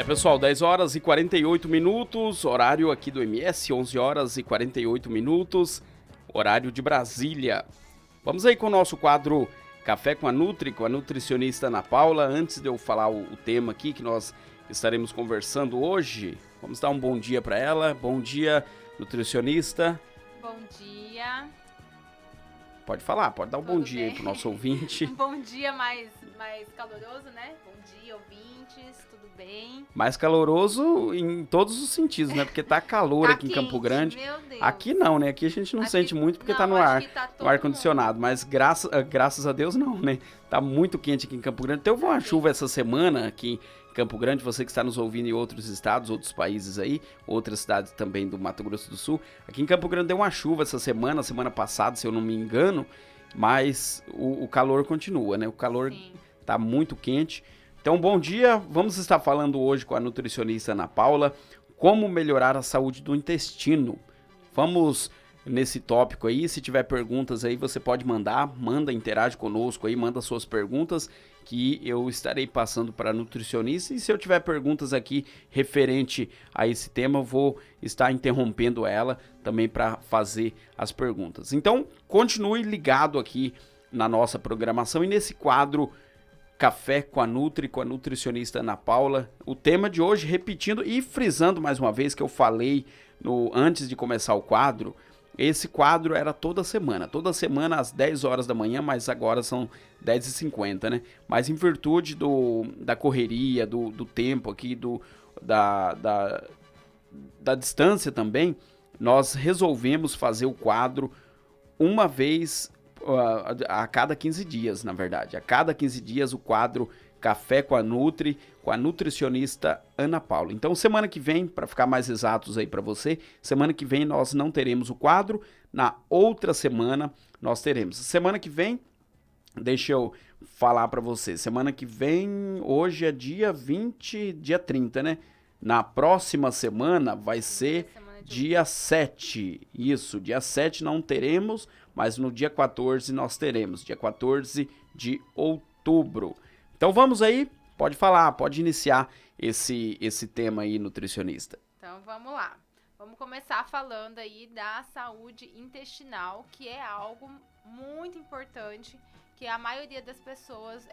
Pessoal, 10 horas e 48 minutos, horário aqui do MS, 11 horas e 48 minutos, horário de Brasília. Vamos aí com o nosso quadro Café com a Nutri, com a nutricionista Ana Paula. Antes de eu falar o tema aqui que nós estaremos conversando hoje, vamos dar um bom dia para ela. Bom dia, nutricionista. Bom dia. Pode falar, pode dar um bom dia aí pro nosso ouvinte. Um bom dia mais caloroso, né? Bom dia, ouvintes, tudo bem? Mais caloroso em todos os sentidos, né? Porque tá calor Tá aqui em quente, Campo Grande. meu Deus. Aqui não, né? Aqui a gente não Aqui- sente muito porque não, tá no acho ar, que tá no todo ar-condicionado. Mas graças a Deus não, né? Tá muito quente aqui em Campo Grande. Teve uma chuva essa semana aqui em Campo Grande. Você que está nos ouvindo em outros estados, outros países aí, outras cidades também do Mato Grosso do Sul. Aqui em Campo Grande deu uma chuva essa semana passada, se eu não me engano. Mas o calor continua, né? O calor Sim. tá muito quente. Então, bom dia. Vamos estar falando hoje com a nutricionista Ana Paula como melhorar a saúde do intestino. Vamos nesse tópico aí. Se tiver perguntas aí, você pode manda, interage conosco aí, manda suas perguntas que eu estarei passando para a nutricionista. E se eu tiver perguntas aqui referente a esse tema, eu vou estar interrompendo ela também para fazer as perguntas. Então, continue ligado aqui na nossa programação e nesse quadro Café com a Nutri, com a nutricionista Ana Paula. O tema de hoje, repetindo e frisando mais uma vez que eu falei antes de começar o quadro, esse quadro era toda semana às 10 horas da manhã, mas agora são 10h50, né? Mas em virtude da correria, do tempo aqui, da distância também, nós resolvemos fazer o quadro uma vez a cada 15 dias, na verdade. A cada 15 dias o quadro Café com a Nutri, com a nutricionista Ana Paula. Então, semana que vem, para ficar mais exatos aí para você, semana que vem nós não teremos o quadro, na outra semana nós teremos. Semana que vem, deixa eu falar para você, semana que vem, hoje é dia 20, dia 30, né? Na próxima semana vai ser dia 7, isso, dia 7 não teremos, mas no dia 14 nós teremos, dia 14 de outubro. Então vamos aí, pode falar, pode iniciar esse tema aí, nutricionista. Então vamos lá. Vamos começar falando aí da saúde intestinal, que é algo muito importante, que a maioria das pessoas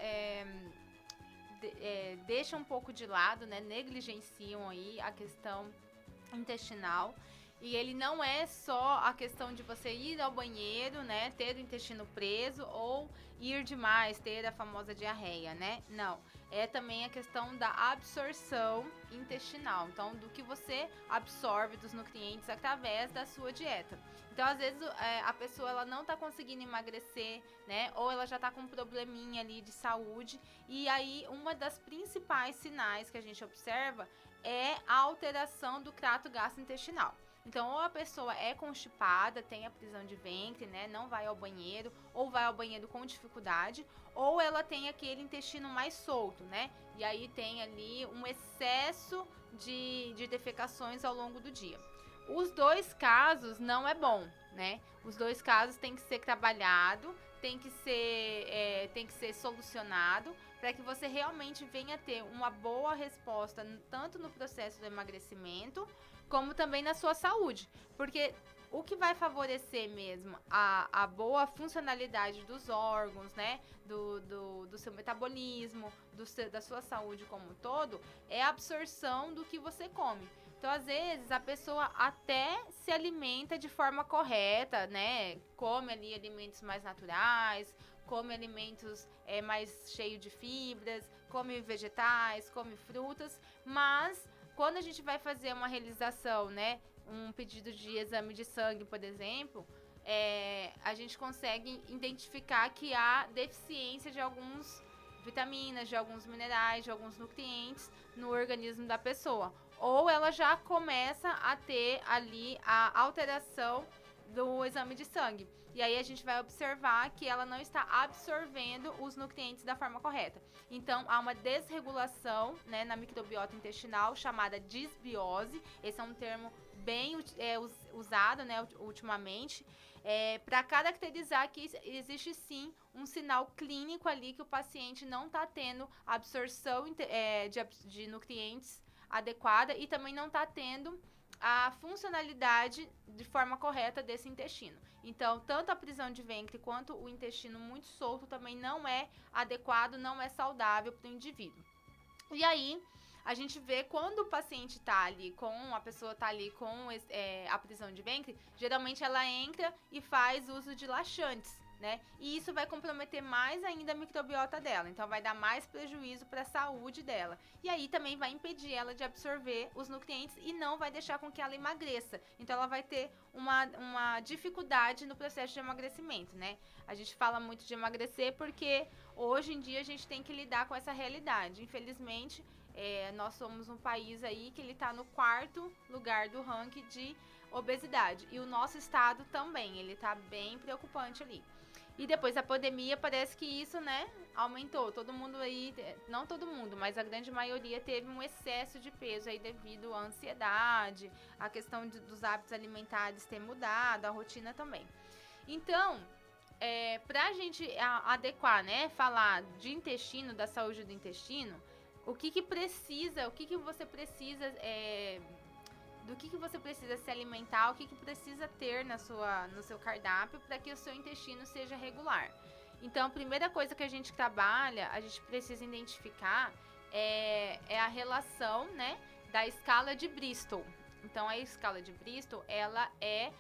deixa um pouco de lado, né? Negligenciam aí a questão intestinal. E ele não é só a questão de você ir ao banheiro, né, ter o intestino preso ou ir demais, ter a famosa diarreia, né? Não, é também a questão da absorção intestinal, então do que você absorve dos nutrientes através da sua dieta. Então, às vezes, a pessoa ela não tá conseguindo emagrecer, né, ou ela já tá com um probleminha ali de saúde, e aí uma das principais sinais que a gente observa é a alteração do trato gastrointestinal. Então, ou a pessoa é constipada, tem a prisão de ventre, né, não vai ao banheiro, ou vai ao banheiro com dificuldade, ou ela tem aquele intestino mais solto, né, e aí tem ali um excesso de defecações ao longo do dia. Os dois casos não é bom, né, os dois casos tem que ser trabalhado, tem que ser solucionado, para que você realmente venha ter uma boa resposta, tanto no processo do emagrecimento, como também na sua saúde, porque o que vai favorecer mesmo a boa funcionalidade dos órgãos, né, do seu metabolismo, da sua saúde como um todo, é a absorção do que você come. Então, às vezes, a pessoa até se alimenta de forma correta, né, come ali alimentos mais naturais, come alimentos mais cheios de fibras, come vegetais, come frutas, mas quando a gente vai fazer uma realização, né, um pedido de exame de sangue, por exemplo, a gente consegue identificar que há deficiência de algumas vitaminas, de alguns minerais, de alguns nutrientes no organismo da pessoa. Ou ela já começa a ter ali a alteração do exame de sangue. E aí a gente vai observar que ela não está absorvendo os nutrientes da forma correta. Então, há uma desregulação, né, na microbiota intestinal, chamada disbiose. Esse é um termo bem usado, né, ultimamente, para caracterizar que existe sim um sinal clínico ali que o paciente não está tendo absorção de nutrientes adequada e também não está tendo a funcionalidade de forma correta desse intestino. Então, tanto a prisão de ventre quanto o intestino muito solto também não é adequado, não é saudável para o indivíduo. E aí, a gente vê quando o paciente tá ali a pessoa tá ali com a prisão de ventre, geralmente ela entra e faz uso de laxantes, né? E isso vai comprometer mais ainda a microbiota dela, então vai dar mais prejuízo para a saúde dela. E aí também vai impedir ela de absorver os nutrientes e não vai deixar com que ela emagreça. Então ela vai ter uma dificuldade no processo de emagrecimento, né? A gente fala muito de emagrecer porque hoje em dia a gente tem que lidar com essa realidade. Infelizmente, nós somos um país aí que ele está no 4º lugar do ranking de obesidade. E o nosso estado também, ele está bem preocupante ali. E depois da pandemia, parece que isso, né, aumentou. Todo mundo aí, não todo mundo, mas a grande maioria teve um excesso de peso aí devido à ansiedade, a questão dos hábitos alimentares ter mudado, a rotina também. Então, pra gente adequar, né, falar de intestino, da saúde do intestino, o que você precisa do que você precisa se alimentar, o que precisa ter no seu cardápio para que o seu intestino seja regular. Então, a primeira coisa que a gente trabalha, a gente precisa identificar é a relação, né, da escala de Bristol. Então, a escala de Bristol, ela é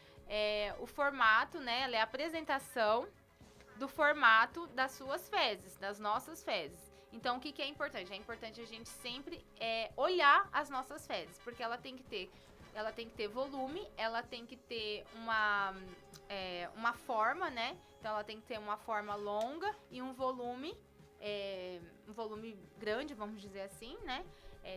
o formato, né, ela é a apresentação do formato das suas fezes, das nossas fezes. Então, o que é importante? É importante a gente sempre olhar as nossas fezes, porque ela tem que ter volume, ela tem que ter uma forma, né? Então, ela tem que ter uma forma longa e um volume grande, vamos dizer assim, né?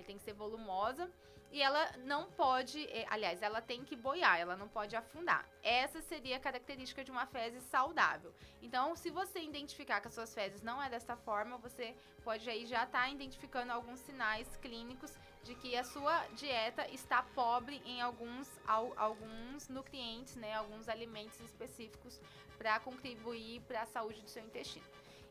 Tem que ser volumosa. E ela não pode, aliás, ela tem que boiar, ela não pode afundar. Essa seria a característica de uma fezes saudável. Então, se você identificar que as suas fezes não é dessa forma, você pode aí já estar identificando alguns sinais clínicos de que a sua dieta está pobre em alguns nutrientes, né, alguns alimentos específicos para contribuir para a saúde do seu intestino.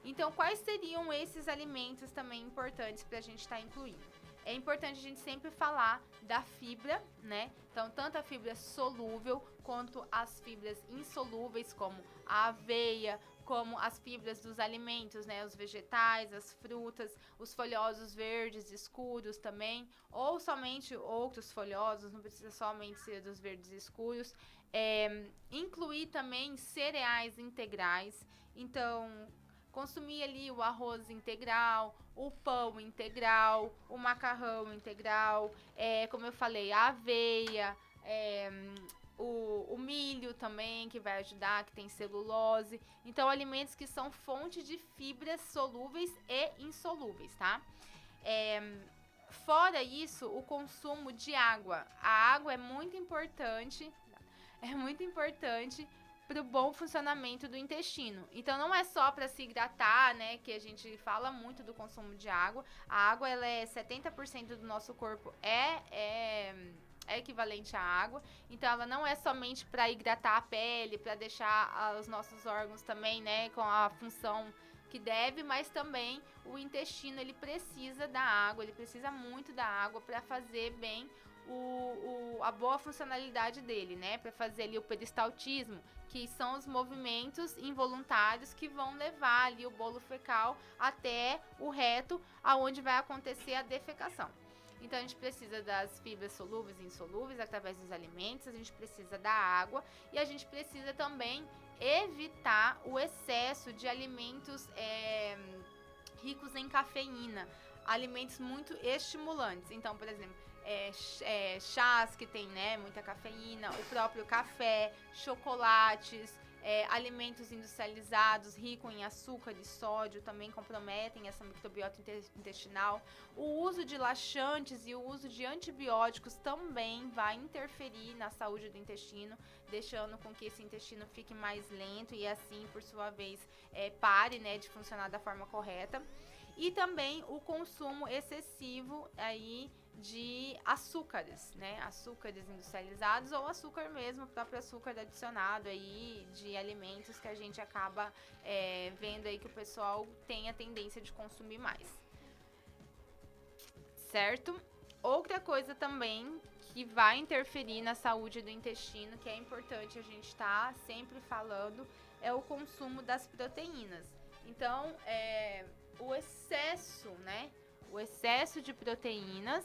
Então, quais seriam esses alimentos também importantes para a gente estar incluindo? É importante a gente sempre falar da fibra, né? Então, tanto a fibra solúvel quanto as fibras insolúveis, como a aveia, como as fibras dos alimentos, né? Os vegetais, as frutas, os folhosos verdes escuros também, ou somente outros folhosos, não precisa somente ser dos verdes escuros. Incluir também cereais integrais, então consumir ali o arroz integral, o pão integral, o macarrão integral, como eu falei, a aveia, o milho também, que vai ajudar, que tem celulose. Então, alimentos que são fonte de fibras solúveis e insolúveis, tá? Fora isso, o consumo de água. A água é muito importante para o bom funcionamento do intestino. Então, não é só para se hidratar, né, que a gente fala muito do consumo de água. A água, ela é 70% do nosso corpo é equivalente à água. Então, ela não é somente para hidratar a pele, para deixar os nossos órgãos também, né, com a função que deve, mas também o intestino, ele precisa da água, ele precisa muito da água para fazer bem a boa funcionalidade dele, né? Para fazer ali o peristaltismo, que são os movimentos involuntários que vão levar ali o bolo fecal até o reto, aonde vai acontecer a defecação. Então, a gente precisa das fibras solúveis e insolúveis através dos alimentos, a gente precisa da água e a gente precisa também evitar o excesso de alimentos ricos em cafeína, alimentos muito estimulantes. Então, por exemplo, chás que tem, né, muita cafeína, o próprio café, chocolates, alimentos industrializados ricos em açúcar e sódio também comprometem essa microbiota intestinal. O uso de laxantes e o uso de antibióticos também vai interferir na saúde do intestino, deixando com que esse intestino fique mais lento e assim, por sua vez, pare, né, de funcionar da forma correta. E também o consumo excessivo aí de açúcares, né? Açúcares industrializados ou açúcar mesmo, o próprio açúcar adicionado aí de alimentos que a gente acaba vendo aí que o pessoal tem a tendência de consumir mais. Certo? outra coisa também que vai interferir na saúde do intestino, que é importante a gente estar sempre falando, é o consumo das proteínas. Então, o excesso, né? O excesso de proteínas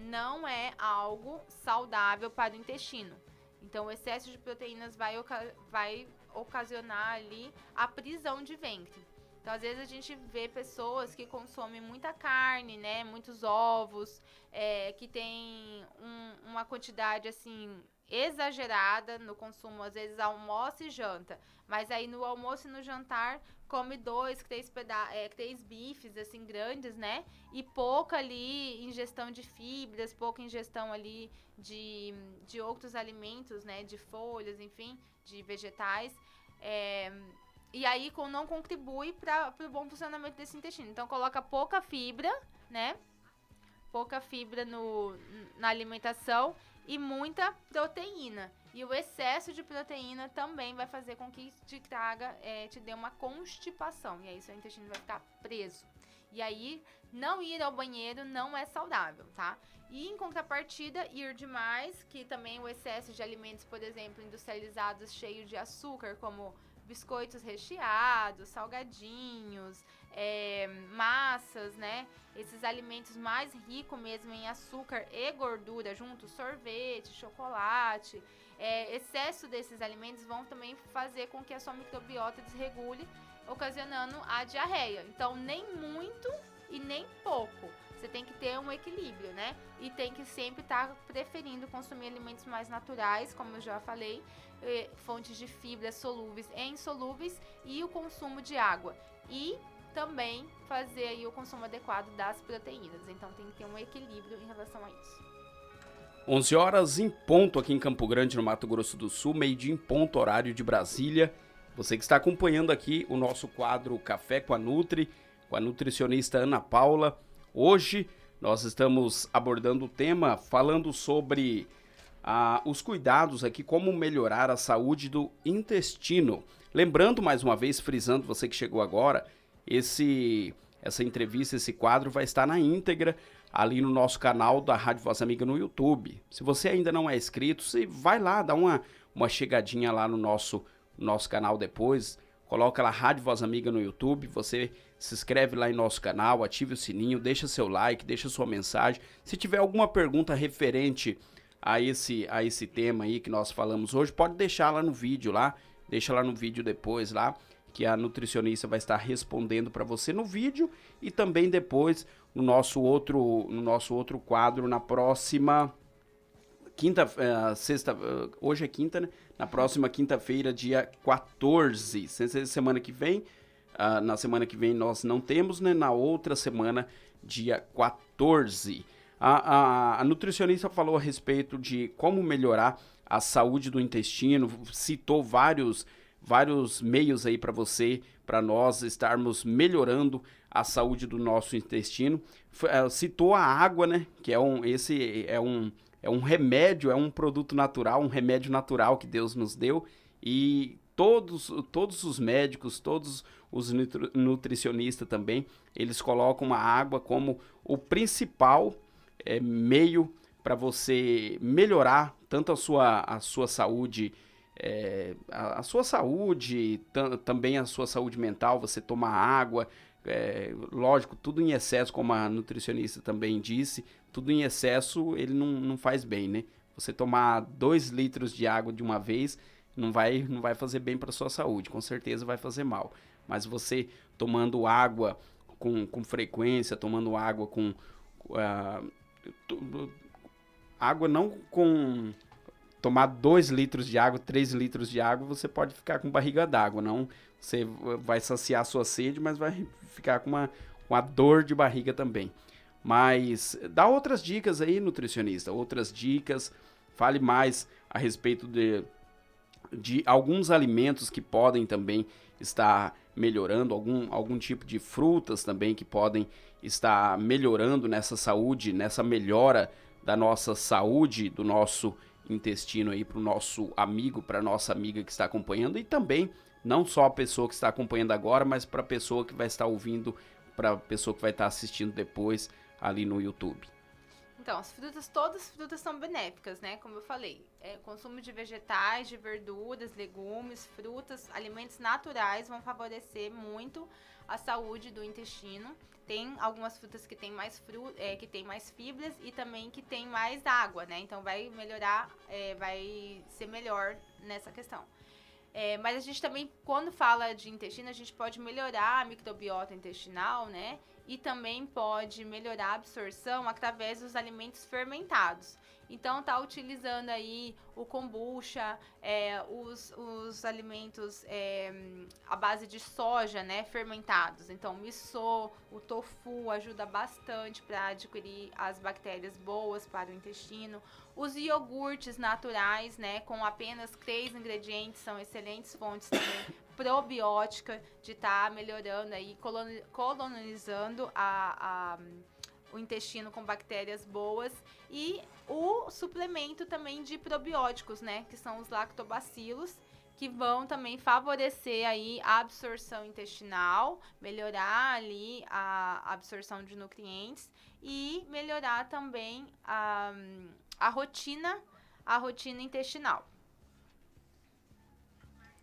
não é algo saudável para o intestino. Então, o excesso de proteínas vai ocasionar ali a prisão de ventre. Então, às vezes a gente vê pessoas que consomem muita carne, né? Muitos ovos, que tem uma quantidade, assim, exagerada no consumo. Às vezes almoça e janta. Mas aí no almoço e no jantar come 2, 3 bifes, assim, grandes, né? E pouca ali ingestão de fibras, pouca ingestão ali de outros alimentos, né? De folhas, enfim, de vegetais. E aí não contribui para o bom funcionamento desse intestino. Então coloca pouca fibra, né? Pouca fibra na alimentação e muita proteína. E o excesso de proteína também vai fazer com que te dê uma constipação. E aí seu intestino vai ficar preso. E aí não ir ao banheiro não é saudável, tá? E em contrapartida, ir demais, que também o excesso de alimentos, por exemplo, industrializados cheios de açúcar, como biscoitos recheados, salgadinhos, massas, né? Esses alimentos mais ricos mesmo em açúcar e gordura junto, sorvete, chocolate. Excesso desses alimentos vão também fazer com que a sua microbiota desregule, ocasionando a diarreia. Então, nem muito e nem pouco. Você tem que ter um equilíbrio, né? E tem que sempre estar preferindo consumir alimentos mais naturais, como eu já falei, fontes de fibras solúveis e insolúveis e o consumo de água. E também fazer aí o consumo adequado das proteínas. Então tem que ter um equilíbrio em relação a isso. 11 horas em ponto aqui em Campo Grande, no Mato Grosso do Sul, meio-dia em ponto, horário de Brasília. Você que está acompanhando aqui o nosso quadro Café com a Nutri, com a nutricionista Ana Paula. Hoje nós estamos abordando o tema falando sobre os cuidados aqui, como melhorar a saúde do intestino. Lembrando, mais uma vez, frisando você que chegou agora, essa entrevista, esse quadro vai estar na íntegra ali no nosso canal da Rádio Voz Amiga no YouTube. Se você ainda não é inscrito, você vai lá, dá uma chegadinha lá no nosso canal depois, coloca lá Rádio Voz Amiga no YouTube, você se inscreve lá em nosso canal, ative o sininho, deixa seu like, deixa sua mensagem. Se tiver alguma pergunta referente a esse tema aí que nós falamos hoje, pode deixar lá no vídeo lá, deixa lá no vídeo depois lá, que a nutricionista vai estar respondendo para você no vídeo e também depois no nosso outro quadro na próxima hoje é quinta, né? Na próxima quinta-feira, dia 14, semana que vem, na semana que vem nós não temos, né? Na outra semana, dia 14. A nutricionista falou a respeito de como melhorar a saúde do intestino, citou vários meios aí para nós estarmos melhorando a saúde do nosso intestino. Citou a água, né? Que é um remédio, é um produto natural, um remédio natural que Deus nos deu. E todos os médicos, todos os nutricionistas também, eles colocam a água como o principal meio para você melhorar tanto a sua saúde, a sua saúde, também a sua saúde mental, você tomar água, lógico, tudo em excesso, como a nutricionista também disse, tudo em excesso ele não faz bem, né? Você tomar 2 litros de água de uma vez não vai fazer bem para sua saúde, com certeza vai fazer mal. Mas você tomando água com frequência, tomando água água não com... Tomar 2 litros de água, 3 litros de água, você pode ficar com barriga d'água, não? Você vai saciar a sua sede, mas vai ficar com uma dor de barriga também. Mas dá outras dicas aí, nutricionista, outras dicas, fale mais a respeito de alguns alimentos que podem também estar melhorando, algum tipo de frutas também que podem estar melhorando nessa saúde, nessa melhora da nossa saúde, do nosso intestino aí, para o nosso amigo, para nossa amiga que está acompanhando, e também não só a pessoa que está acompanhando agora, mas para a pessoa que vai estar ouvindo, para a pessoa que vai estar assistindo depois ali no YouTube. Então, todas as frutas são benéficas, né? Como eu falei, consumo de vegetais, de verduras, legumes, frutas, alimentos naturais vão favorecer muito a saúde do intestino. Tem algumas frutas que têm que tem mais fibras e também que tem mais água, né? Então vai melhorar, vai ser melhor nessa questão. Mas a gente também, quando fala de intestino, a gente pode melhorar a microbiota intestinal, né? E também pode melhorar a absorção através dos alimentos fermentados. Então, tá utilizando aí o kombucha, os alimentos à base de soja, né, fermentados. Então, o miso, o tofu ajuda bastante para adquirir as bactérias boas para o intestino. Os iogurtes naturais, né, com apenas 3 ingredientes, são excelentes fontes também probiótica de estar melhorando aí, colonizando o intestino com bactérias boas. E o suplemento também de probióticos, né, que são os lactobacilos, que vão também favorecer aí a absorção intestinal, melhorar ali a absorção de nutrientes e melhorar também a rotina intestinal.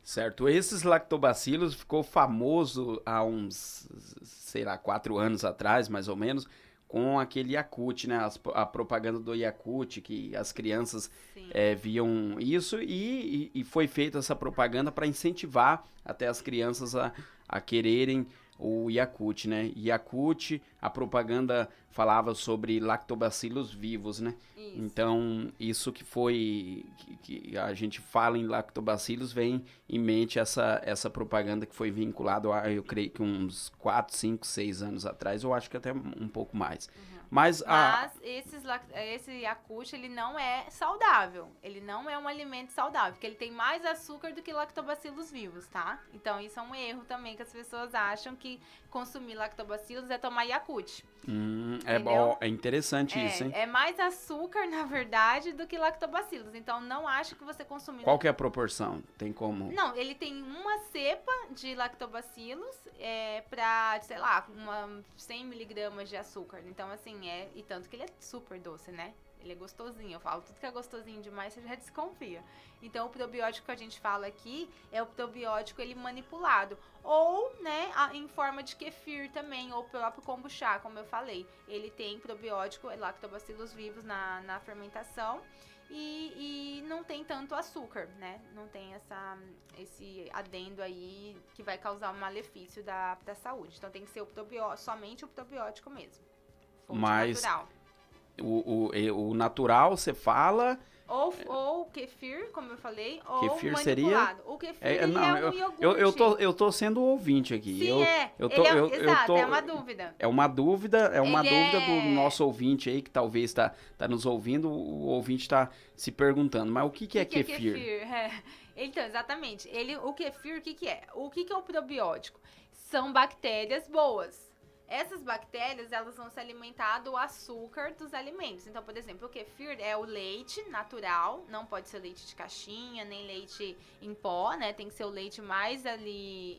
Certo, esses lactobacilos ficou famoso há uns, sei lá, 4 anos atrás, mais ou menos, com aquele Yakult, né? A propaganda do Yakult, que as crianças viam isso e foi feita essa propaganda para incentivar até as crianças a quererem o Yakult, né? Yakult, a propaganda falava sobre lactobacilos vivos, né? Isso. Então, isso que a gente fala em lactobacilos, vem em mente essa propaganda que foi vinculada, eu creio que uns 4, 5, 6 anos atrás, eu acho que até um pouco mais. Uhum. Mas esse Yakult, ele não é saudável. Ele não é um alimento saudável, porque ele tem mais açúcar do que lactobacilos vivos, tá? Então, isso é um erro também, que as pessoas acham que consumir lactobacilos é tomar Yakult. É bom, é interessante isso, hein? É mais açúcar, na verdade, do que lactobacilos. Então, não acho que você consumindo... Qual que é a proporção? Tem como... Não, ele tem uma cepa de lactobacilos pra, sei lá, 100 miligramas de açúcar. Então, assim, e tanto que ele é super doce, né? Ele é gostosinho. Eu falo, tudo que é gostosinho demais, você já desconfia. Então, o probiótico que a gente fala aqui é o probiótico ele manipulado. Ou, né, em forma de kefir também, ou o próprio kombucha, como eu falei. Ele tem probiótico, lactobacilos vivos na fermentação. E não tem tanto açúcar, né? Não tem esse adendo aí que vai causar um malefício da saúde. Então, tem que ser somente o probiótico mesmo. Fonte natural. O natural, você fala... Ou kefir, como eu falei, ou kefir manipulado. Seria... O kefir é um iogurte. Eu tô sendo ouvinte aqui. Sim, exato, é uma dúvida. É uma dúvida do nosso ouvinte aí, que talvez tá nos ouvindo, o ouvinte tá se perguntando, mas o que é kefir? Então, exatamente. O kefir, o que é? O que é o probiótico? São bactérias boas. Essas bactérias, elas vão se alimentar do açúcar dos alimentos. Então, por exemplo, o kefir é o leite natural, não pode ser leite de caixinha, nem leite em pó, né? Tem que ser o leite mais ali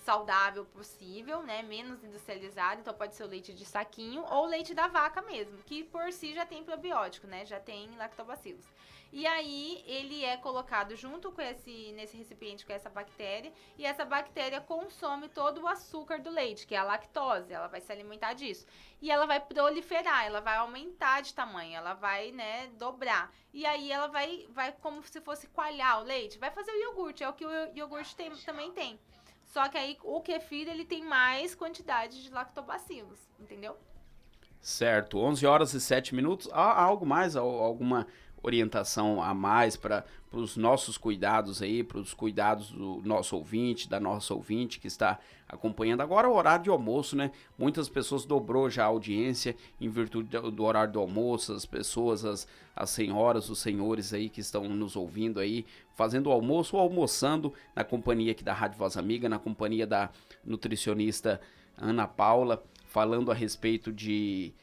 saudável possível, né? Menos industrializado, então pode ser o leite de saquinho ou leite da vaca mesmo, que por si já tem probiótico, né? Já tem lactobacilos. E aí, ele é colocado junto com nesse recipiente com essa bactéria, e essa bactéria consome todo o açúcar do leite, que é a lactose, ela vai se alimentar disso. E ela vai proliferar, ela vai aumentar de tamanho, ela vai, né, dobrar. E aí, ela vai como se fosse coalhar o leite, vai fazer o iogurte, é o que o iogurte também tem. Só que aí, o kefir, ele tem mais quantidade de lactobacilos, entendeu? Certo, 11h07. Há algo mais, alguma orientação a mais para os nossos cuidados aí, para os cuidados do nosso ouvinte, da nossa ouvinte que está acompanhando agora o horário de almoço, né? Muitas pessoas dobrou já a audiência em virtude do horário do almoço, as pessoas, as senhoras, os senhores aí que estão nos ouvindo aí, fazendo o almoço ou almoçando na companhia aqui da Rádio Voz Amiga, na companhia da nutricionista Ana Paula, falando a respeito de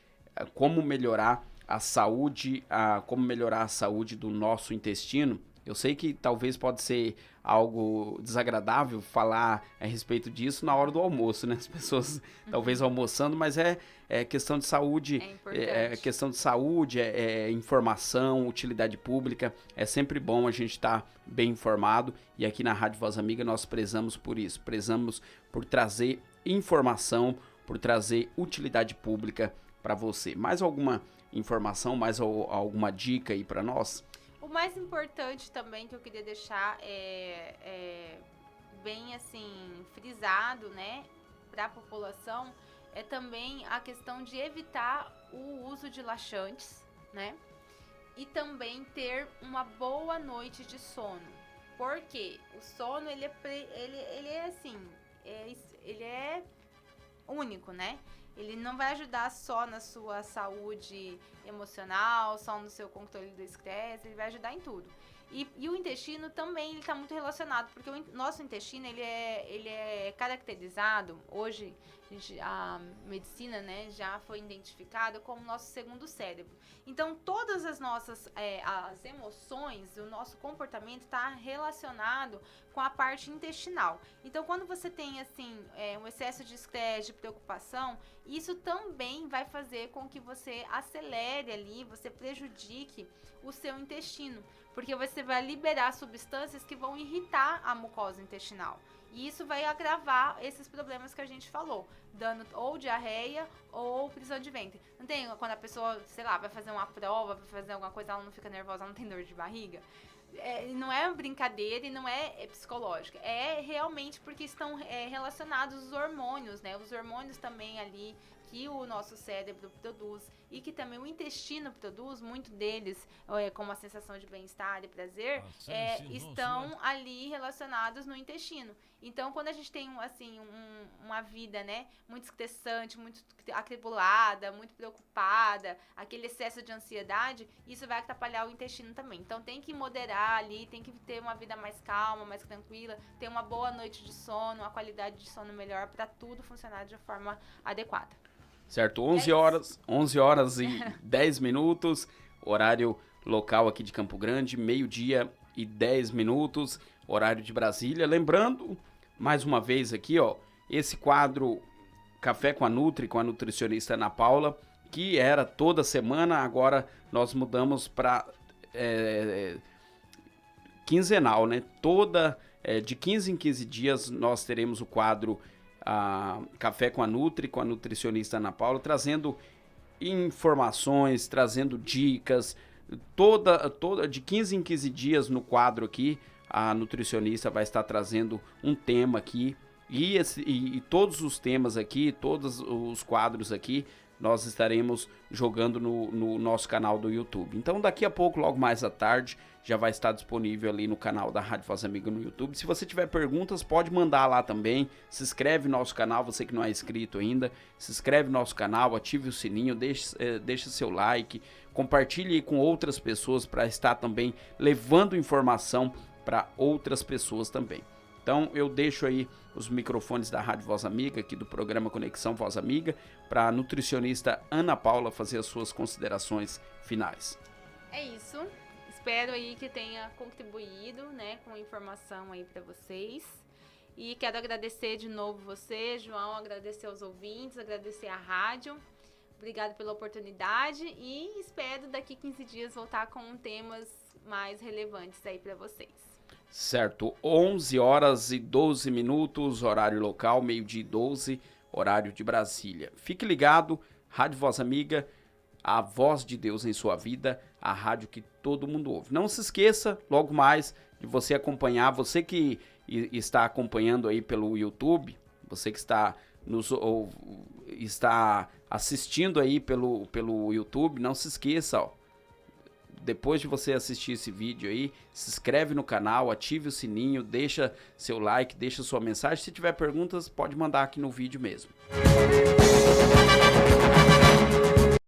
como melhorar a saúde, como melhorar a saúde do nosso intestino. Eu sei que talvez pode ser algo desagradável falar a respeito disso na hora do almoço, né? As pessoas talvez almoçando, mas é questão de saúde, é questão de saúde, informação, utilidade pública. É sempre bom a gente estar bem informado e aqui na Rádio Voz Amiga nós prezamos por isso, prezamos por trazer informação, por trazer utilidade pública para você. Mais alguma informação, mais alguma dica aí para nós? O mais importante também que eu queria deixar bem assim frisado, né, para a população é também a questão de evitar o uso de laxantes, né, e também ter uma boa noite de sono, porque o sono ele é assim, ele é único, né? Ele não vai ajudar só na sua saúde emocional, só no seu controle do estresse, ele vai ajudar em tudo. E o intestino também ele está muito relacionado, porque o nosso intestino ele é caracterizado, hoje a medicina, né, já foi identificada como nosso segundo cérebro. Então todas as nossas as emoções, o nosso comportamento está relacionado com a parte intestinal. Então quando você tem assim um excesso de estresse, de preocupação, isso também vai fazer com que você acelere ali, você prejudique o seu intestino, porque você vai liberar substâncias que vão irritar a mucosa intestinal. E isso vai agravar esses problemas que a gente falou, dando ou diarreia ou prisão de ventre. Não tem quando a pessoa, sei lá, vai fazer uma prova, vai fazer alguma coisa, ela não fica nervosa, ela não tem dor de barriga? Não é brincadeira e não é psicológica. É realmente porque estão relacionados os hormônios, né? Os hormônios também ali que o nosso cérebro produz e que também o intestino produz, muito deles, como a sensação de bem-estar e prazer, estão ali relacionados no intestino. Então, quando a gente tem assim, uma vida, né, muito estressante, muito atribulada, muito preocupada, aquele excesso de ansiedade, isso vai atrapalhar o intestino também. Então, tem que moderar ali, tem que ter uma vida mais calma, mais tranquila, ter uma boa noite de sono, uma qualidade de sono melhor para tudo funcionar de forma adequada. Certo, 11 horas e 10 minutos, horário local aqui de Campo Grande, 12:10, horário de Brasília. Lembrando, mais uma vez aqui, ó, esse quadro Café com a Nutri, com a nutricionista Ana Paula, que era toda semana, agora nós mudamos para quinzenal, né? De 15 em 15 dias nós teremos o quadro Café com a Nutri, com a nutricionista Ana Paula, trazendo informações, trazendo dicas, de 15 em 15 dias no quadro aqui, a nutricionista vai estar trazendo um tema aqui, e todos os temas aqui, todos os quadros aqui, nós estaremos jogando no nosso canal do YouTube. Então daqui a pouco, logo mais à tarde, já vai estar disponível ali no canal da Rádio Voz Amiga no YouTube. Se você tiver perguntas, pode mandar lá também. Se inscreve no nosso canal, você que não é inscrito ainda. Se inscreve no nosso canal, ative o sininho, deixa seu like, compartilhe com outras pessoas para estar também levando informação para outras pessoas também. Então eu deixo aí os microfones da Rádio Voz Amiga, aqui do programa Conexão Voz Amiga, para a nutricionista Ana Paula fazer as suas considerações finais. É isso. Espero aí que tenha contribuído, né, com informação aí para vocês. E quero agradecer de novo você, João, agradecer aos ouvintes, agradecer à rádio. Obrigado pela oportunidade e espero daqui 15 dias voltar com temas mais relevantes aí para vocês. Certo, 11:12, horário local, 12:12, horário de Brasília. Fique ligado, Rádio Voz Amiga, a voz de Deus em sua vida, a rádio que todo mundo ouve. Não se esqueça, logo mais, de você acompanhar, você que está acompanhando aí pelo YouTube, você que está assistindo aí pelo YouTube, não se esqueça, ó. Depois de você assistir esse vídeo aí, se inscreve no canal, ative o sininho, deixa seu like, deixa sua mensagem. Se tiver perguntas, pode mandar aqui no vídeo mesmo.